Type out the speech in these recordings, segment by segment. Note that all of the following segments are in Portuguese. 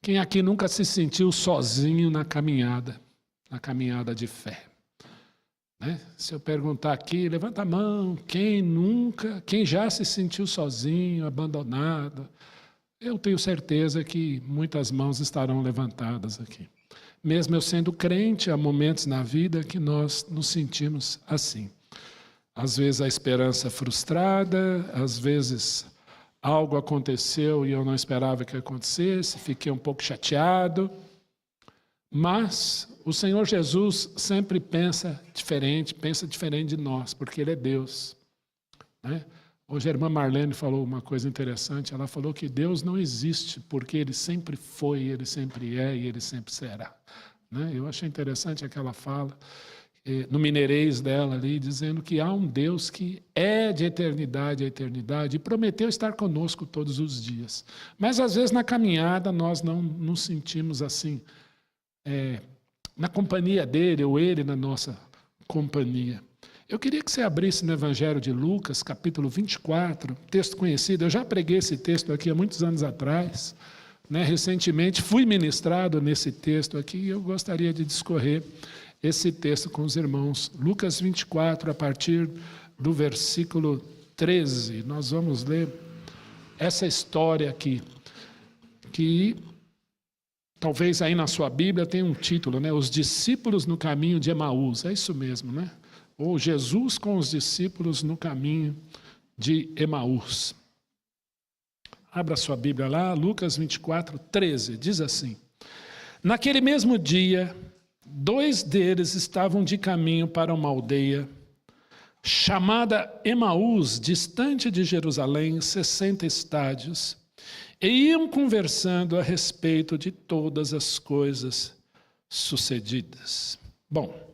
Quem aqui nunca se sentiu sozinho na caminhada de fé? Né? Se eu perguntar aqui, levanta a mão, quem já se sentiu sozinho, abandonado? Eu tenho certeza que muitas mãos estarão levantadas aqui. Mesmo eu sendo crente, há momentos na vida que nós nos sentimos assim. Às vezes a esperança frustrada, às vezes algo aconteceu e eu não esperava que acontecesse, fiquei um pouco chateado. Mas o Senhor Jesus sempre pensa diferente de nós, porque Ele é Deus. Né? Hoje a irmã Marlene falou uma coisa interessante, ela falou que Deus não existe, porque Ele sempre foi, Ele sempre é e Ele sempre será. Né? Eu achei interessante aquela fala, no mineirês dela ali, dizendo que há um Deus que é de eternidade a eternidade e prometeu estar conosco todos os dias. Mas às vezes na caminhada nós não nos sentimos assim, na companhia dele ou ele na nossa companhia. Eu queria que você abrisse no Evangelho de Lucas, capítulo 24, texto conhecido. Eu já preguei esse texto aqui há muitos anos atrás. Né? Recentemente fui ministrado nesse texto aqui e eu gostaria de discorrer esse texto com os irmãos. Lucas 24, a partir do versículo 13. Nós vamos ler essa história aqui, que talvez aí na sua Bíblia tenha um título, né? Os discípulos no caminho de Emaús. É isso mesmo, né? Ou Jesus com os discípulos no caminho de Emaús. Abra sua Bíblia lá, Lucas 24, 13. Diz assim: Naquele mesmo dia, 2 deles estavam de caminho para uma aldeia chamada Emaús, distante de Jerusalém, 60 estádios, e iam conversando a respeito de todas as coisas sucedidas. Bom,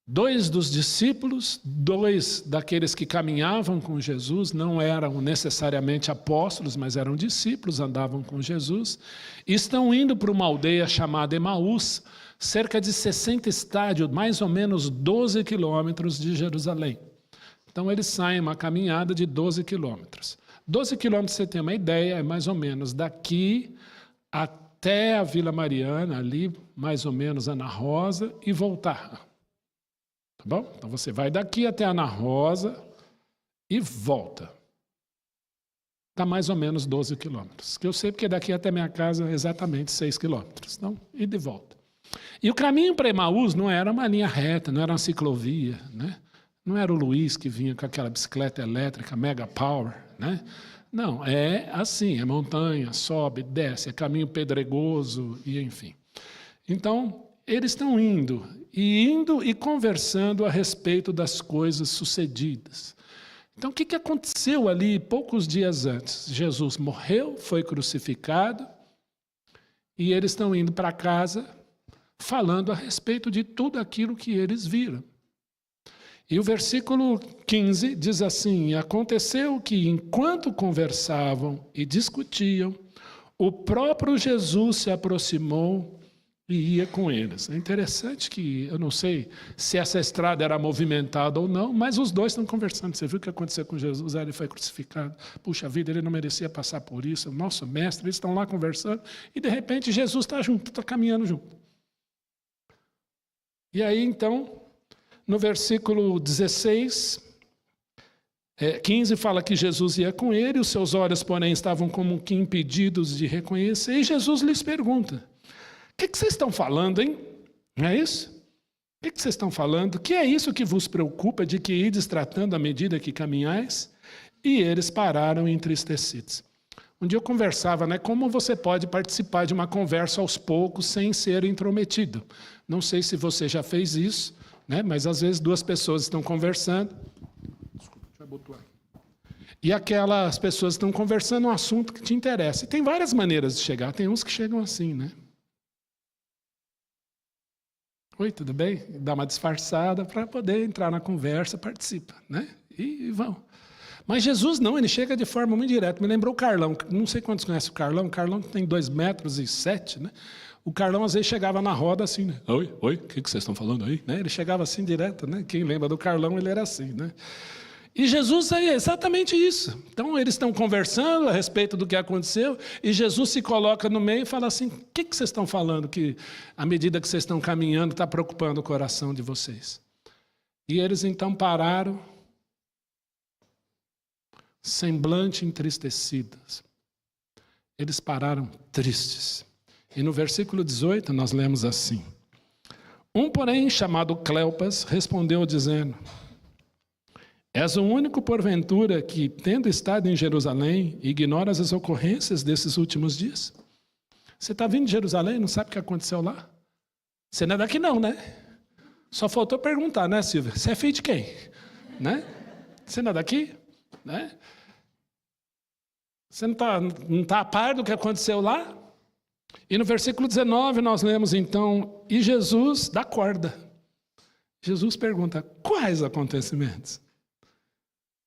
2 dos discípulos, 2 daqueles que caminhavam com Jesus, não eram necessariamente apóstolos, mas eram discípulos, andavam com Jesus, e estão indo para uma aldeia chamada Emaús, cerca de 60 estádios, mais ou menos 12 quilômetros de Jerusalém. Então eles saem uma caminhada de 12 quilômetros. 12 quilômetros, você tem uma ideia, é mais ou menos daqui até a Vila Mariana, ali mais ou menos Ana Rosa, e voltar. Tá bom? Então você vai daqui até Ana Rosa e volta. Está mais ou menos 12 quilômetros. Que eu sei porque daqui até minha casa é exatamente 6 quilômetros. Então, ida e volta. E o caminho para Emaús não era uma linha reta, não era uma ciclovia, né? Não era o Luiz que vinha com aquela bicicleta elétrica Mega Power, né? Não, é assim, é montanha, sobe, desce, é caminho pedregoso e enfim. Então, eles estão indo e conversando a respeito das coisas sucedidas. Então, o que aconteceu ali poucos dias antes? Jesus morreu, foi crucificado, e eles estão indo para casa falando a respeito de tudo aquilo que eles viram. E o versículo 15 diz assim: E aconteceu que, enquanto conversavam e discutiam, o próprio Jesus se aproximou e ia com eles. É interessante que, eu não sei se essa estrada era movimentada ou não, mas os dois estão conversando. Você viu o que aconteceu com Jesus? Ele foi crucificado. Puxa vida, ele não merecia passar por isso. O nosso mestre, eles estão lá conversando, e de repente Jesus está junto, está caminhando junto. E aí então, no versículo 16, 15 fala que Jesus ia com ele, os seus olhos, porém, estavam como que impedidos de reconhecer, e Jesus lhes pergunta: O que vocês estão falando, hein? Não é isso? O que vocês estão falando? Que é isso que vos preocupa, de que ides tratando à medida que caminhais? E eles pararam entristecidos. Um dia eu conversava, né? Como você pode participar de uma conversa aos poucos sem ser intrometido? Não sei se você já fez isso, né? Mas às vezes 2 pessoas estão conversando. Desculpa, deixa eu botar aqui. E aquelas pessoas estão conversando um assunto que te interessa. E tem várias maneiras de chegar. Tem uns que chegam assim, né? Oi, tudo bem? Dá uma disfarçada para poder entrar na conversa, participa, né? E vão. Mas Jesus não, ele chega de forma muito direta. Me lembrou o Carlão, não sei quantos conhecem o Carlão tem 2,7 metros, né? O Carlão às vezes chegava na roda assim, né? Oi, o que vocês estão falando aí? Né? Ele chegava assim direto, né? Quem lembra do Carlão, ele era assim, né? E Jesus é exatamente isso. Então, eles estão conversando a respeito do que aconteceu, e Jesus se coloca no meio e fala assim: o que vocês estão falando que, à medida que vocês estão caminhando, está preocupando o coração de vocês? E eles então pararam, semblante entristecidos. Eles pararam tristes. E no versículo 18 nós lemos assim: um, porém, chamado Cleopas, respondeu dizendo: és o único, porventura, que, tendo estado em Jerusalém, ignoras as ocorrências desses últimos dias? Você está vindo de Jerusalém, não sabe o que aconteceu lá? Você não é daqui não, né? Só faltou perguntar, né, Silvia? Você é filho de quem? Né? Você não é daqui? Né? Você não tá a par do que aconteceu lá? E no versículo 19 nós lemos então: e Jesus dá corda. Jesus pergunta: quais acontecimentos?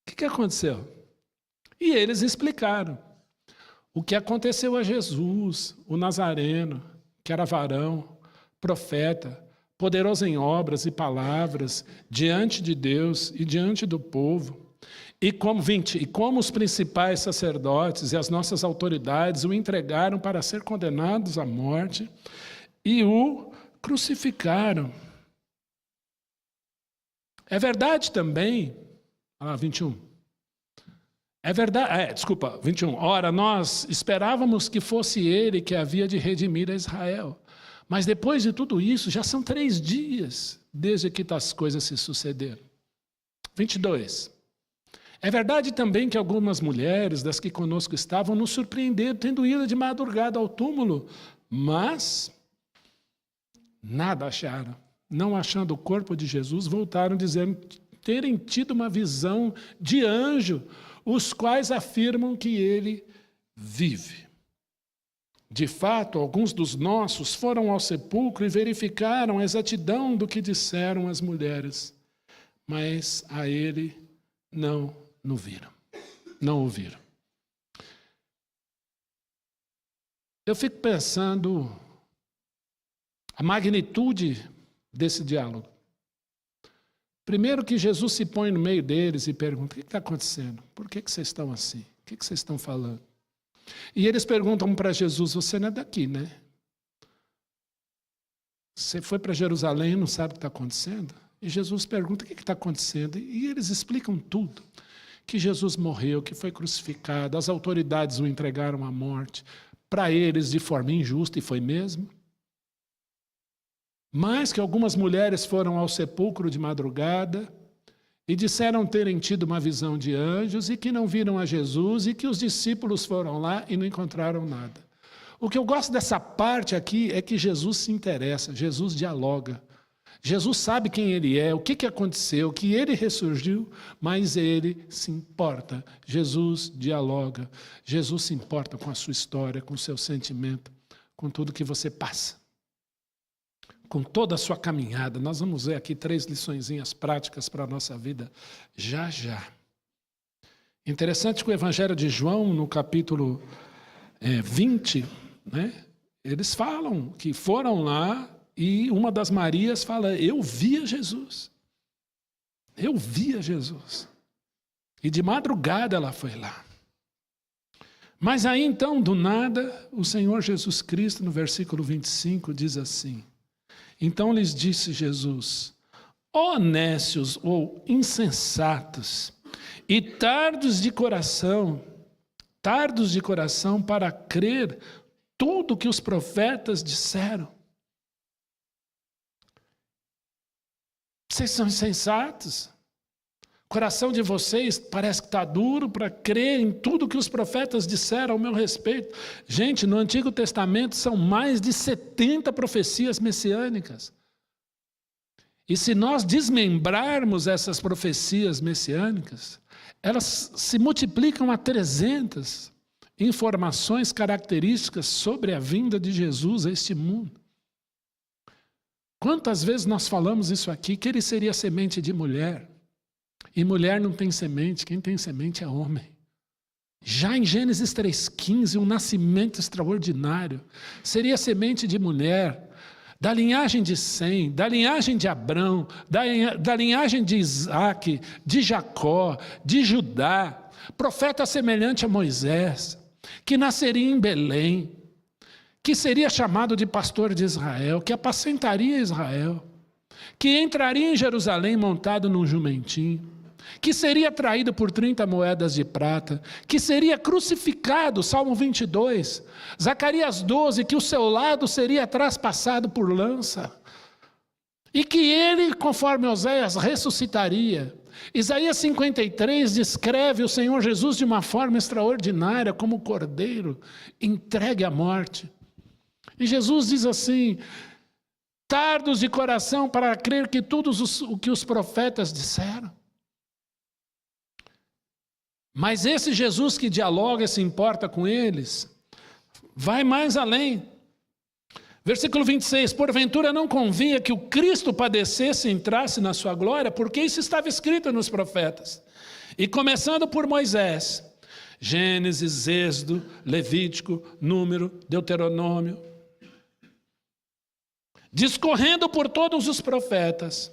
O que aconteceu? E eles explicaram o que aconteceu a Jesus, o Nazareno, que era varão, profeta, poderoso em obras e palavras, diante de Deus e diante do povo. E como os principais sacerdotes e as nossas autoridades o entregaram para ser condenados à morte e o crucificaram. É verdade também, 21. É verdade, 21. Ora, nós esperávamos que fosse ele que havia de redimir a Israel. Mas depois de tudo isso, já são 3 dias desde que as coisas se sucederam. 22. É verdade também que algumas mulheres das que conosco estavam nos surpreenderam, tendo ido de madrugada ao túmulo, mas nada acharam. Não achando o corpo de Jesus, voltaram dizendo terem tido uma visão de anjo, os quais afirmam que ele vive. De fato, alguns dos nossos foram ao sepulcro e verificaram a exatidão do que disseram as mulheres, mas a ele não ouviram. Eu fico pensando a magnitude desse diálogo. Primeiro que Jesus se põe no meio deles e pergunta: o que está acontecendo? Por que vocês estão assim? O que vocês estão falando? E eles perguntam para Jesus: você não é daqui, né? Você foi para Jerusalém e não sabe o que está acontecendo? E Jesus pergunta: o que está acontecendo? E eles explicam tudo. Que Jesus morreu, que foi crucificado, as autoridades o entregaram à morte, para eles de forma injusta, e foi mesmo. Mas que algumas mulheres foram ao sepulcro de madrugada e disseram terem tido uma visão de anjos e que não viram a Jesus e que os discípulos foram lá e não encontraram nada. O que eu gosto dessa parte aqui é que Jesus se interessa, Jesus dialoga. Jesus sabe quem ele é, o que aconteceu, que ele ressurgiu, mas ele se importa. Jesus dialoga. Jesus se importa com a sua história, com o seu sentimento, com tudo que você passa. Com toda a sua caminhada. Nós vamos ver aqui 3 liçõezinhas práticas para a nossa vida já. Interessante que o Evangelho de João, no capítulo 20, né, eles falam que foram lá e uma das Marias fala: eu via Jesus. Eu via Jesus. E de madrugada ela foi lá. Mas aí então, do nada, o Senhor Jesus Cristo, no versículo 25, diz assim: então lhes disse Jesus: ó nécios ou insensatos e tardos de coração para crer tudo que os profetas disseram. Vocês são insensatos? O coração de vocês parece que está duro para crer em tudo que os profetas disseram ao meu respeito. Gente, no Antigo Testamento são mais de 70 profecias messiânicas. E se nós desmembrarmos essas profecias messiânicas, elas se multiplicam a 300 informações características sobre a vinda de Jesus a este mundo. Quantas vezes nós falamos isso aqui, que ele seria semente de mulher, e mulher não tem semente, quem tem semente é homem. Já em Gênesis 3,15, um nascimento extraordinário, seria semente de mulher, da linhagem de Sem, da linhagem de Abrão, da linhagem de Isaac, de Jacó, de Judá, profeta semelhante a Moisés, que nasceria em Belém, que seria chamado de pastor de Israel, que apacentaria Israel, que entraria em Jerusalém montado num jumentinho, que seria traído por 30 moedas de prata, que seria crucificado, Salmo 22, Zacarias 12, que o seu lado seria traspassado por lança, e que ele, conforme Oséias, ressuscitaria. Isaías 53 descreve o Senhor Jesus de uma forma extraordinária, como cordeiro, entregue à morte. E Jesus diz assim: tardos de coração para crer que tudo o que os profetas disseram. Mas esse Jesus que dialoga e se importa com eles, vai mais além. Versículo 26, porventura não convinha que o Cristo padecesse e entrasse na sua glória, porque isso estava escrito nos profetas. E começando por Moisés, Gênesis, Êxodo, Levítico, Número, Deuteronômio, discorrendo por todos os profetas,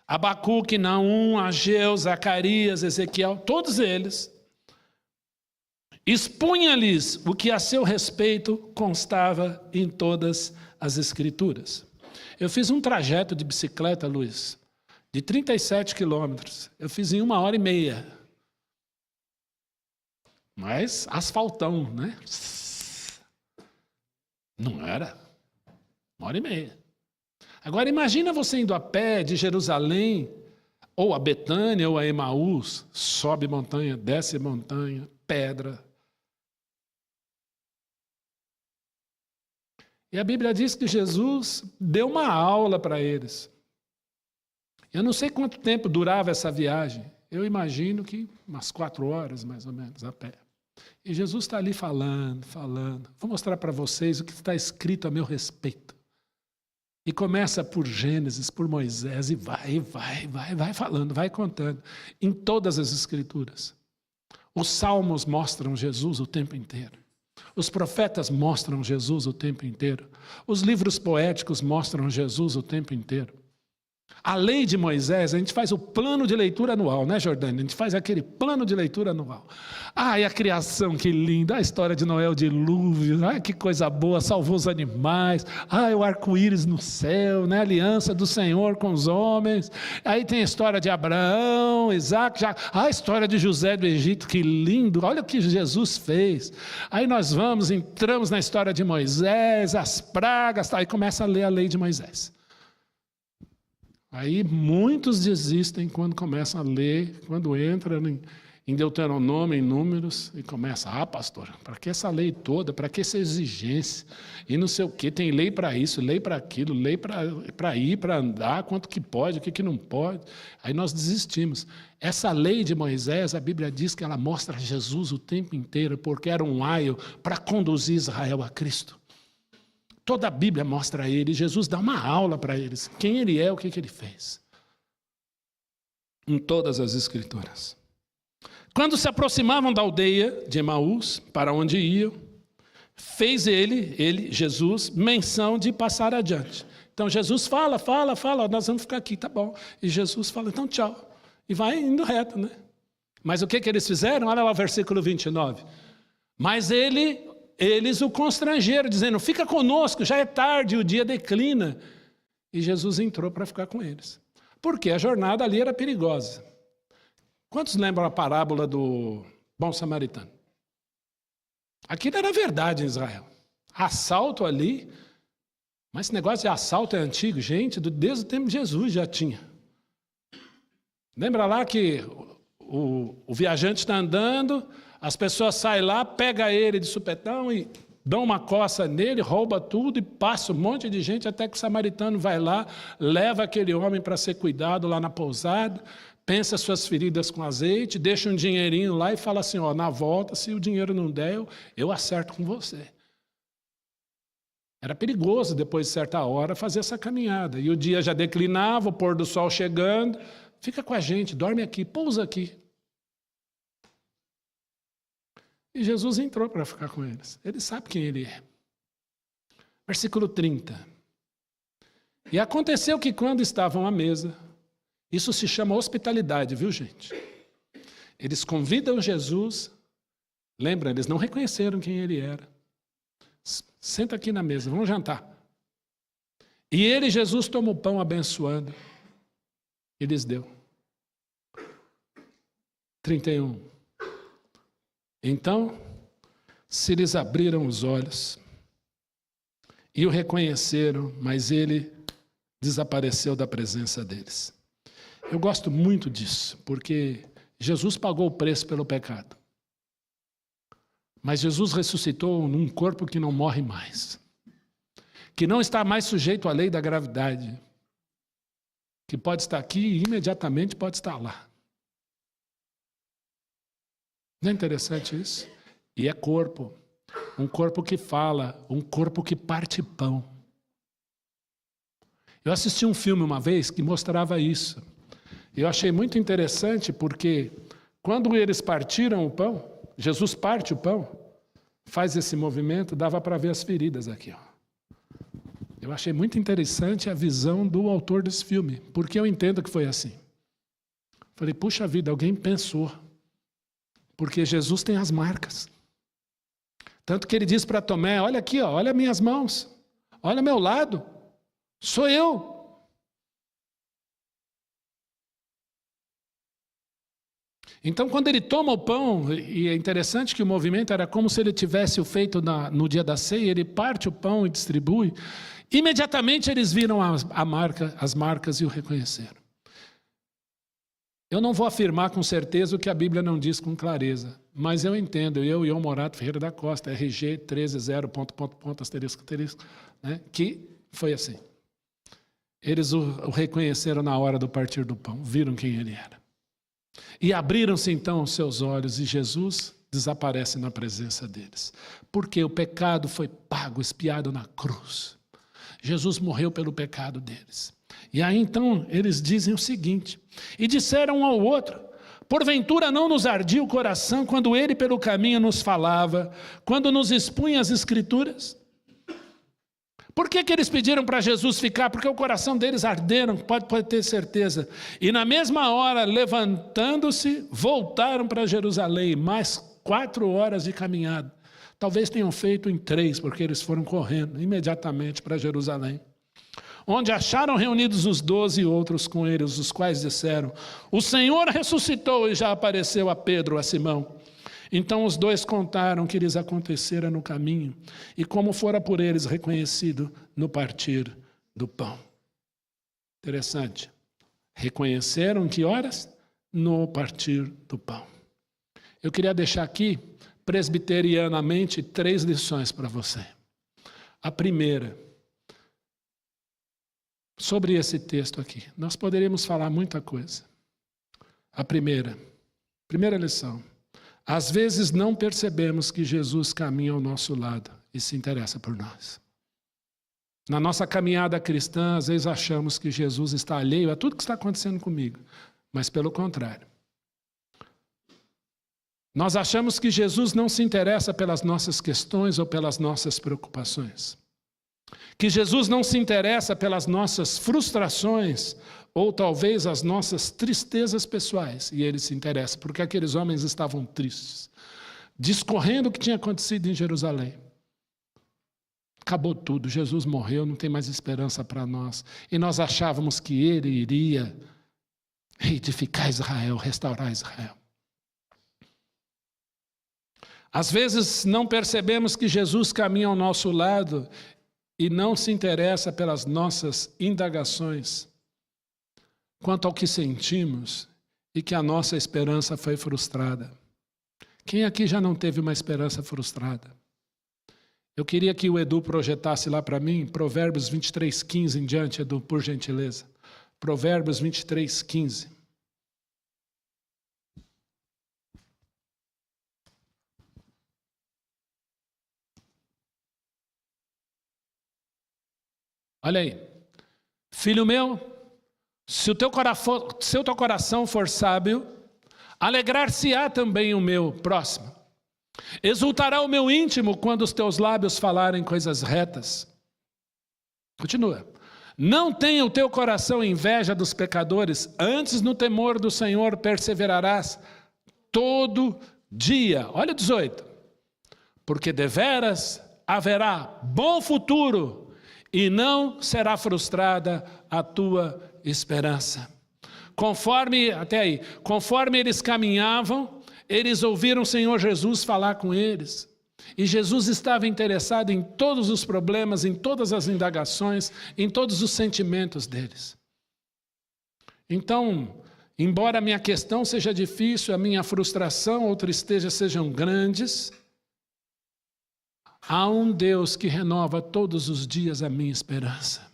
Abacuque, Naum, Ageu, Zacarias, Ezequiel, todos eles, expunha-lhes o que a seu respeito constava em todas as Escrituras. Eu fiz um trajeto de bicicleta, Luiz, de 37 quilômetros. Eu fiz em 1h30. Mas asfaltão, né? Não era. 1h30. Agora imagina você indo a pé de Jerusalém, ou a Betânia, ou a Emaús, sobe montanha, desce montanha, pedra. E a Bíblia diz que Jesus deu uma aula para eles. Eu não sei quanto tempo durava essa viagem. Eu imagino que umas 4 horas, mais ou menos, a pé. E Jesus está ali falando. Vou mostrar para vocês o que está escrito a meu respeito. E começa por Gênesis, por Moisés, e vai falando, vai contando. Em todas as Escrituras. Os salmos mostram Jesus o tempo inteiro. Os profetas mostram Jesus o tempo inteiro. Os livros poéticos mostram Jesus o tempo inteiro. A lei de Moisés, a gente faz o plano de leitura anual, né, Jordânia? A gente faz aquele plano de leitura anual. Ai, a criação, que linda. A história de Noé, o dilúvio. Ai, que coisa boa, salvou os animais. Ai, o arco-íris no céu, né? A aliança do Senhor com os homens. Aí tem a história de Abraão, Isaac, a história de José do Egito, que lindo. Olha o que Jesus fez. Aí nós entramos na história de Moisés, as pragas, aí começa a ler a lei de Moisés. Aí muitos desistem quando começam a ler, quando entram em Deuteronômio, em Números, e começam, pastor, para que essa lei toda, para que essa exigência? E não sei o quê, tem lei para isso, lei para aquilo, lei para ir, para andar, quanto que pode, o que não pode. Aí nós desistimos. Essa lei de Moisés, a Bíblia diz que ela mostra Jesus o tempo inteiro, porque era um aio para conduzir Israel a Cristo. Toda a Bíblia mostra ele, Jesus dá uma aula para eles, quem ele é, o que ele fez. Em todas as Escrituras. Quando se aproximavam da aldeia de Emaús, para onde iam, fez ele, Jesus, menção de passar adiante. Então Jesus fala, nós vamos ficar aqui, tá bom. E Jesus fala, então tchau. E vai indo reto, né? Mas o que eles fizeram? Olha lá o versículo 29. Mas eles o constrangeram, dizendo, fica conosco, já é tarde, o dia declina. E Jesus entrou para ficar com eles. Porque a jornada ali era perigosa. Quantos lembram a parábola do bom samaritano? Aquilo era verdade em Israel. Assalto ali, mas esse negócio de assalto é antigo, gente, desde o tempo de Jesus já tinha. Lembra lá que o viajante está andando, as pessoas saem lá, pegam ele de supetão e dão uma coça nele, rouba tudo e passa um monte de gente até que o samaritano vai lá, leva aquele homem para ser cuidado lá na pousada, pensa suas feridas com azeite, deixa um dinheirinho lá e fala assim, na volta, se o dinheiro não der, eu acerto com você. Era perigoso, depois de certa hora, fazer essa caminhada. E o dia já declinava, o pôr do sol chegando, fica com a gente, dorme aqui, pousa aqui. E Jesus entrou para ficar com eles. Ele sabe quem ele é. Versículo 30. E aconteceu que quando estavam à mesa, isso se chama hospitalidade, viu, gente? Eles convidam Jesus, lembra, eles não reconheceram quem ele era. Senta aqui na mesa, vamos jantar. E ele, Jesus, toma o pão abençoando e lhes deu. 31. Então, se lhes abriram os olhos e o reconheceram, mas ele desapareceu da presença deles. Eu gosto muito disso, porque Jesus pagou o preço pelo pecado. Mas Jesus ressuscitou num corpo que não morre mais, que não está mais sujeito à lei da gravidade, que pode estar aqui e imediatamente pode estar lá. Não é interessante isso? E é corpo, um corpo que fala, um corpo que parte pão. Eu assisti um filme uma vez que mostrava isso. Eu achei muito interessante porque quando eles partiram o pão, Jesus parte o pão, faz esse movimento, dava para ver as feridas aqui. Ó. Eu achei muito interessante a visão do autor desse filme, porque eu entendo que foi assim. Falei, puxa vida, alguém pensou. Porque Jesus tem as marcas. Tanto que ele diz para Tomé, olha aqui, ó, olha minhas mãos, olha meu lado, sou eu. Então, quando ele toma o pão, e é interessante que o movimento era como se ele tivesse o feito no dia da ceia, ele parte o pão e distribui, imediatamente eles viram as marcas e o reconheceram. Eu não vou afirmar com certeza o que a Bíblia não diz com clareza, mas eu entendo, eu e o Morato Ferreira da Costa, RG 130, ... asterisco, né, que foi assim. Eles o reconheceram na hora do partir do pão, viram quem ele era. E abriram-se então os seus olhos e Jesus desaparece na presença deles. Porque o pecado foi pago, expiado na cruz. Jesus morreu pelo pecado deles. E aí então eles dizem o seguinte, e disseram um ao outro, porventura não nos ardia o coração quando ele pelo caminho nos falava, quando nos expunha as escrituras? Por que eles pediram para Jesus ficar? Porque o coração deles arderam, pode ter certeza. E na mesma hora, levantando-se, voltaram para Jerusalém, mais 4 horas de caminhada. Talvez tenham feito em 3, porque eles foram correndo imediatamente para Jerusalém. Onde acharam reunidos os 12 e outros com eles, os quais disseram, o Senhor ressuscitou e já apareceu a Pedro, a Simão. Então os 2 contaram o que lhes acontecera no caminho e como fora por eles reconhecido no partir do pão. Interessante. Reconheceram em que horas? No partir do pão. Eu queria deixar aqui, presbiterianamente, 3 lições para você. A primeira, sobre esse texto aqui. Nós poderíamos falar muita coisa. A primeira lição. Às vezes não percebemos que Jesus caminha ao nosso lado e se interessa por nós. Na nossa caminhada cristã, às vezes achamos que Jesus está alheio a tudo que está acontecendo comigo, mas pelo contrário. Nós achamos que Jesus não se interessa pelas nossas questões ou pelas nossas preocupações. Que Jesus não se interessa pelas nossas frustrações ou talvez as nossas tristezas pessoais. E ele se interessa porque aqueles homens estavam tristes, discorrendo o que tinha acontecido em Jerusalém. Acabou tudo, Jesus morreu, não tem mais esperança para nós. E nós achávamos que ele iria reedificar Israel, restaurar Israel. Às vezes não percebemos que Jesus caminha ao nosso lado e não se interessa pelas nossas indagações quanto ao que sentimos e que a nossa esperança foi frustrada. Quem aqui já não teve uma esperança frustrada? Eu queria que o Edu projetasse lá para mim, Provérbios 23:15 em diante, Edu, por gentileza. Provérbios 23:15. Olha aí. Filho meu, se o teu coração for sábio, alegrar-se-á também o meu próximo. Exultará o meu íntimo quando os teus lábios falarem coisas retas. Continua. Não tenha o teu coração inveja dos pecadores, antes no temor do Senhor perseverarás todo dia. Olha o 18. Porque deveras haverá bom futuro e não será frustrada a tua esperança. Conforme eles caminhavam, eles ouviram o Senhor Jesus falar com eles. E Jesus estava interessado em todos os problemas, em todas as indagações, em todos os sentimentos deles. Então, embora a minha questão seja difícil, a minha frustração ou tristeza sejam grandes, há um Deus que renova todos os dias a minha esperança.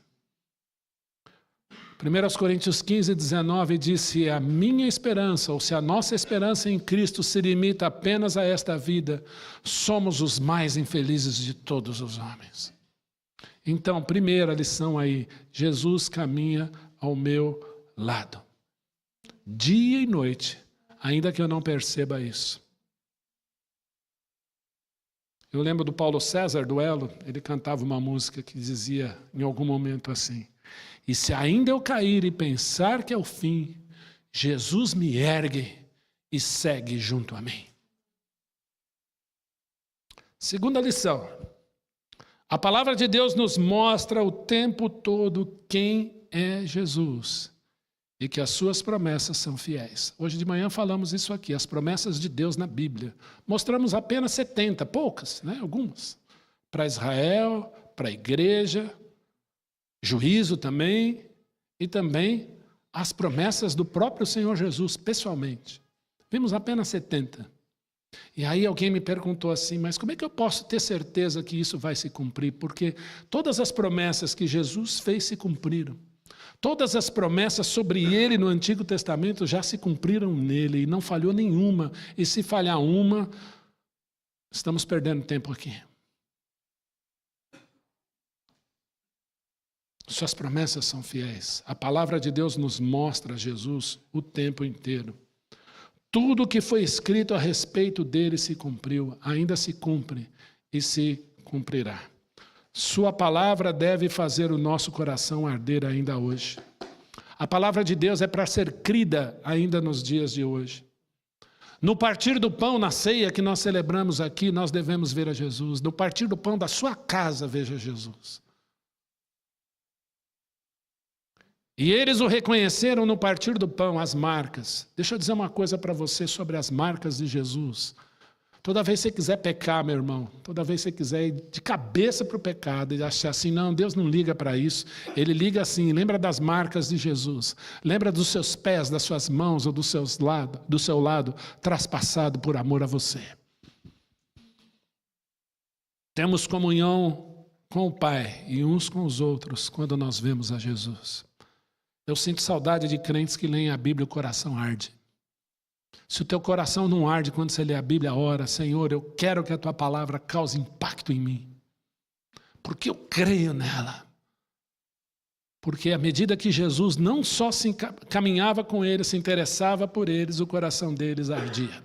1 Coríntios 15, 19 diz: se a minha esperança, ou se a nossa esperança em Cristo se limita apenas a esta vida, somos os mais infelizes de todos os homens. Então, primeira lição aí, Jesus caminha ao meu lado. Dia e noite, ainda que eu não perceba isso. Eu lembro do Paulo César, do Elo, ele cantava uma música que dizia em algum momento assim: e se ainda eu cair e pensar que é o fim, Jesus me ergue e segue junto a mim. Segunda lição. A palavra de Deus nos mostra o tempo todo quem é Jesus e que as suas promessas são fiéis. Hoje de manhã falamos isso aqui, as promessas de Deus na Bíblia. Mostramos apenas 70, poucas, né? Algumas. Para Israel, para a igreja, juízo também, e também as promessas do próprio Senhor Jesus, pessoalmente. Vimos apenas 70. E aí alguém me perguntou assim, mas como é que eu posso ter certeza que isso vai se cumprir? Porque todas as promessas que Jesus fez se cumpriram. Todas as promessas sobre ele no Antigo Testamento já se cumpriram nele, e não falhou nenhuma. E se falhar uma, estamos perdendo tempo aqui. Suas promessas são fiéis. A palavra de Deus nos mostra Jesus o tempo inteiro. Tudo o que foi escrito a respeito dele se cumpriu, ainda se cumpre e se cumprirá. Sua palavra deve fazer o nosso coração arder ainda hoje. A palavra de Deus é para ser crida ainda nos dias de hoje. No partir do pão, na ceia que nós celebramos aqui, nós devemos ver a Jesus. No partir do pão da sua casa, veja Jesus. E eles o reconheceram no partir do pão, as marcas. Deixa eu dizer uma coisa para você sobre as marcas de Jesus. Toda vez que você quiser pecar, meu irmão, toda vez que você quiser ir de cabeça para o pecado e achar assim, não, Deus não liga para isso. Ele liga assim, lembra das marcas de Jesus. Lembra dos seus pés, das suas mãos ou do seu lado, traspassado por amor a você. Temos comunhão com o Pai e uns com os outros quando nós vemos a Jesus. Eu sinto saudade de crentes que leem a Bíblia e o coração arde. Se o teu coração não arde quando você lê a Bíblia, ora, Senhor, eu quero que a tua palavra cause impacto em mim. Porque eu creio nela. Porque à medida que Jesus não só caminhava com eles, se interessava por eles, o coração deles ardia.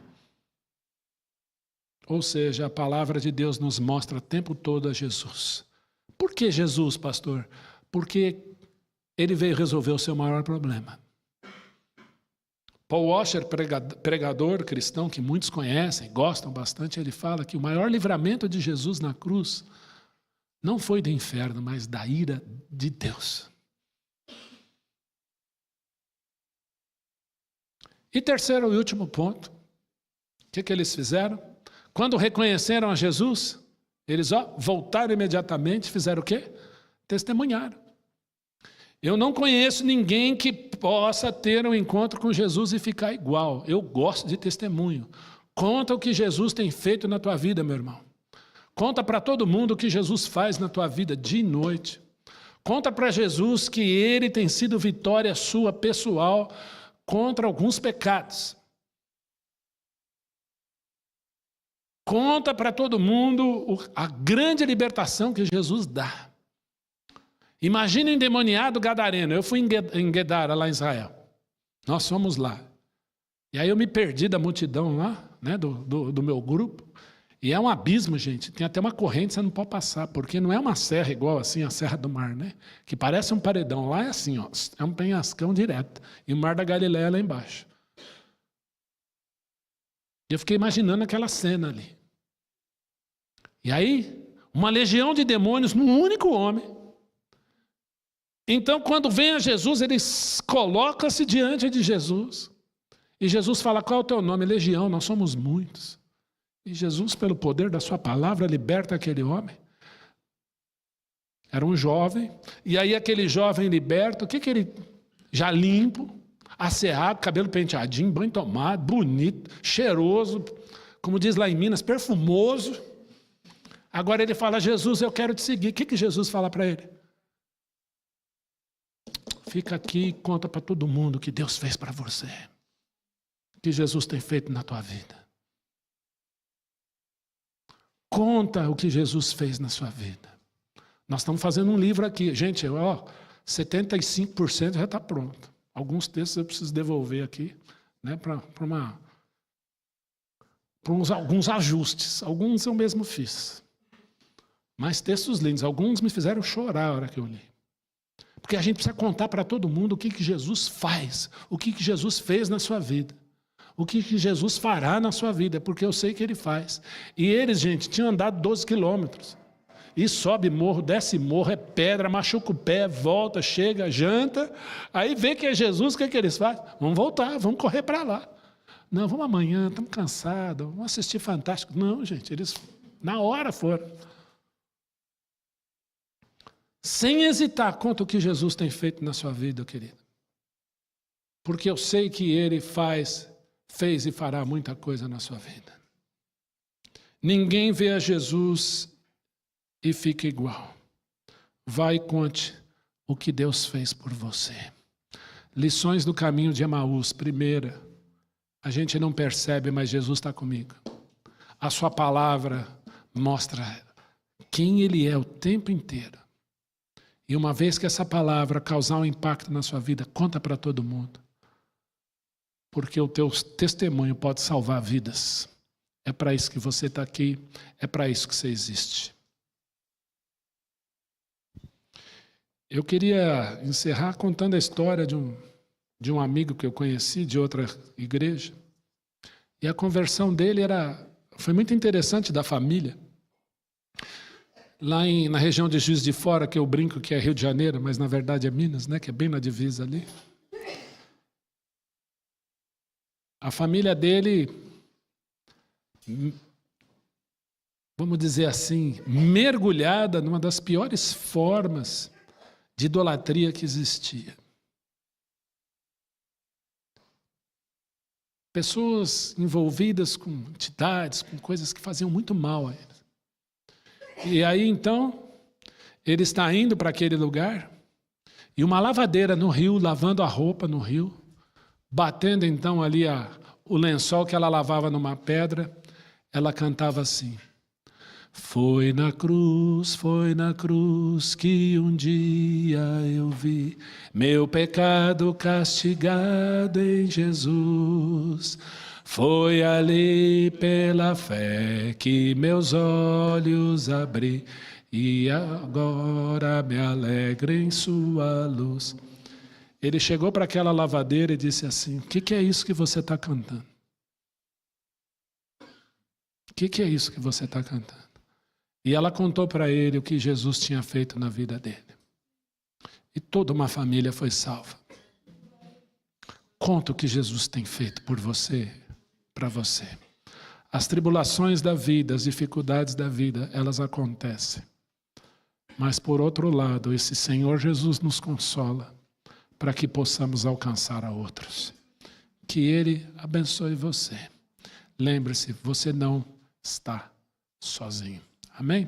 Ou seja, a palavra de Deus nos mostra o tempo todo a Jesus. Por que Jesus, pastor? Porque ele veio resolver o seu maior problema. Paul Washer, pregador cristão que muitos conhecem, gostam bastante, ele fala que o maior livramento de Jesus na cruz não foi do inferno, mas da ira de Deus. E terceiro e último ponto, o que eles fizeram? Quando reconheceram a Jesus, eles voltaram imediatamente, fizeram o quê? Testemunharam. Eu não conheço ninguém que possa ter um encontro com Jesus e ficar igual. Eu gosto de testemunho. Conta o que Jesus tem feito na tua vida, meu irmão. Conta para todo mundo o que Jesus faz na tua vida dia e noite. Conta para Jesus que ele tem sido vitória sua pessoal contra alguns pecados. Conta para todo mundo a grande libertação que Jesus dá. Imagina um endemoniado gadareno. Eu fui em Guedara, lá em Israel. Nós fomos lá. E aí eu me perdi da multidão lá, né, do meu grupo. E é um abismo, gente. Tem até uma corrente, você não pode passar, porque não é uma serra igual assim, a Serra do Mar, né? Que parece um paredão. Lá é assim, ó, é um penhascão direto. E o Mar da Galileia é lá embaixo. E eu fiquei imaginando aquela cena ali. E aí, uma legião de demônios num único homem. Então, quando vem a Jesus, ele coloca-se diante de Jesus. E Jesus fala, qual é o teu nome? Legião, nós somos muitos. E Jesus, pelo poder da sua palavra, liberta aquele homem. Era um jovem. E aí aquele jovem liberta, o que ele... Já limpo, asseado, cabelo penteadinho, banho tomado, bonito, cheiroso, como diz lá em Minas, perfumoso. Agora ele fala, Jesus, eu quero te seguir. O que Jesus fala para ele? Fica aqui e conta para todo mundo o que Deus fez para você. O que Jesus tem feito na tua vida. Conta o que Jesus fez na sua vida. Nós estamos fazendo um livro aqui. Gente, 75% já está pronto. Alguns textos eu preciso devolver aqui, né, para alguns ajustes. Alguns eu mesmo fiz. Mas textos lindos. Alguns me fizeram chorar a hora que eu li. Porque a gente precisa contar para todo mundo o que Jesus faz, o que Jesus fez na sua vida. O que Jesus fará na sua vida, porque eu sei que ele faz. E eles, gente, tinham andado 12 quilômetros. E sobe morro, desce morro, é pedra, machuca o pé, volta, chega, janta. Aí vê que é Jesus, o que eles fazem? Vamos voltar, vamos correr para lá. Não, vamos amanhã, estamos cansados, vamos assistir Fantástico. Não, gente, eles na hora foram. Sem hesitar, conta o que Jesus tem feito na sua vida, querido. Porque eu sei que ele fez e fará muita coisa na sua vida. Ninguém vê a Jesus e fica igual. Vai e conte o que Deus fez por você. Lições do caminho de Emaús. Primeira, a gente não percebe, mas Jesus está comigo. A sua palavra mostra quem ele é o tempo inteiro. E uma vez que essa palavra causar um impacto na sua vida, conta para todo mundo. Porque o teu testemunho pode salvar vidas. É para isso que você está aqui, é para isso que você existe. Eu queria encerrar contando a história de um amigo que eu conheci, de outra igreja. E a conversão dele foi muito interessante, da família. Lá na região de Juiz de Fora, que eu brinco que é Rio de Janeiro, mas na verdade é Minas, né, que é bem na divisa ali. A família dele, vamos dizer assim, mergulhada numa das piores formas de idolatria que existia. Pessoas envolvidas com entidades, com coisas que faziam muito mal a eles. E aí, então, ele está indo para aquele lugar, e uma lavadeira no rio, lavando a roupa no rio, batendo então ali o lençol que ela lavava numa pedra, ela cantava assim: foi na cruz que um dia eu vi meu pecado castigado em Jesus. Foi ali pela fé que meus olhos abri e agora me alegro em sua luz. Ele chegou para aquela lavadeira e disse assim: o que é isso que você está cantando? O que é isso que você está cantando? E ela contou para ele o que Jesus tinha feito na vida dele. E toda uma família foi salva. Conta o que Jesus tem feito por você, para você. As tribulações da vida, as dificuldades da vida, elas acontecem. Mas por outro lado, esse Senhor Jesus nos consola para que possamos alcançar a outros. Que Ele abençoe você. Lembre-se, você não está sozinho. Amém?